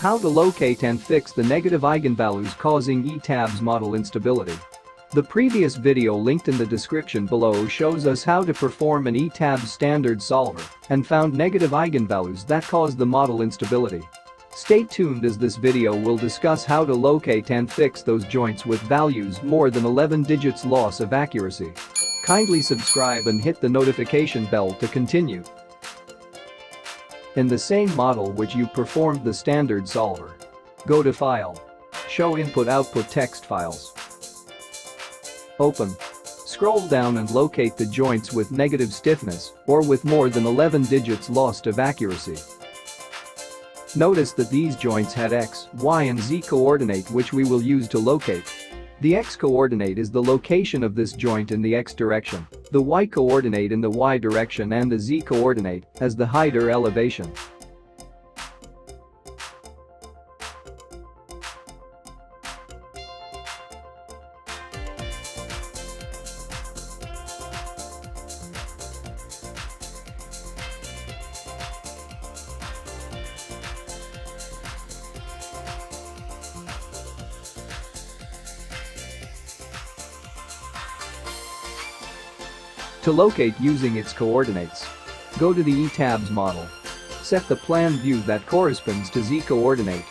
How to locate and fix the negative eigenvalues causing ETABS model instability. The previous video linked in the description below shows us how to perform an ETABS standard solver and found negative eigenvalues that cause the model instability. Stay tuned as this video will discuss how to locate and fix those joints with values more than 11 digits loss of accuracy. Kindly subscribe and hit the notification bell to continue. In the same model which you performed the standard solver, go to File, Show Input-Output Text Files. Open. Scroll down and locate the joints with negative stiffness or with more than 11 digits lost of accuracy. Notice that these joints had X, Y and Z coordinate which we will use to locate. The X coordinate is the location of this joint in the X direction, the Y coordinate in the Y direction and the Z coordinate as the height or elevation. To locate using its coordinates, go to the ETABS model. Set the plan view that corresponds to Z coordinate.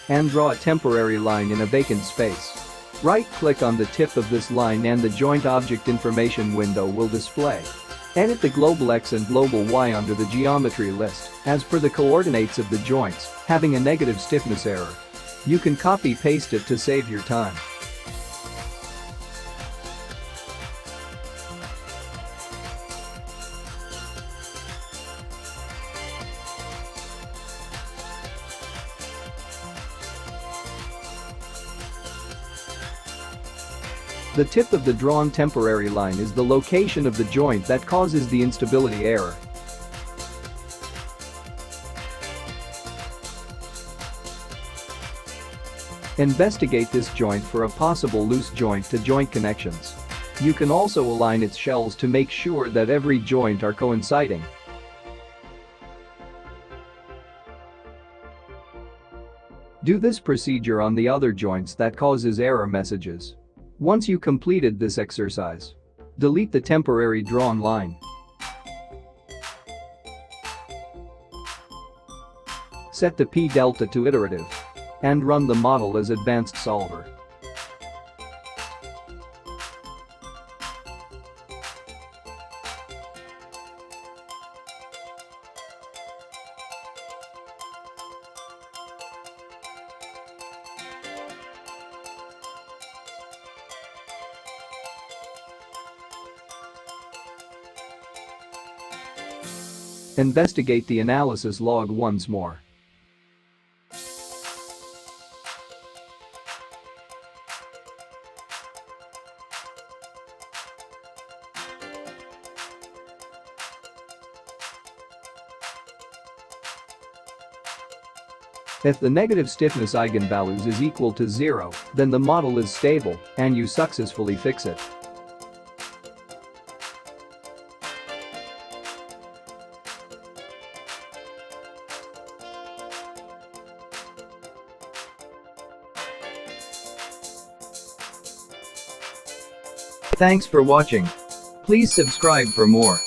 And draw a temporary line in a vacant space. Right-click on the tip of this line and the joint object information window will display. Edit the global X and global Y under the geometry list as per the coordinates of the joints having a negative stiffness error. You can copy-paste it to save your time. The tip of the drawn temporary line is the location of the joint that causes the instability error. Investigate this joint for a possible loose joint-to-joint connections. You can also align its shells to make sure that every joint are coinciding. Do this procedure on the other joints that causes error messages. Once you completed this exercise, delete the temporary drawn line. Set the P delta to iterative and run the model as advanced solver. Investigate the analysis log once more. If the negative stiffness eigenvalues is equal to 0, then the model is stable and you successfully fix it. Thanks for watching. Please subscribe for more.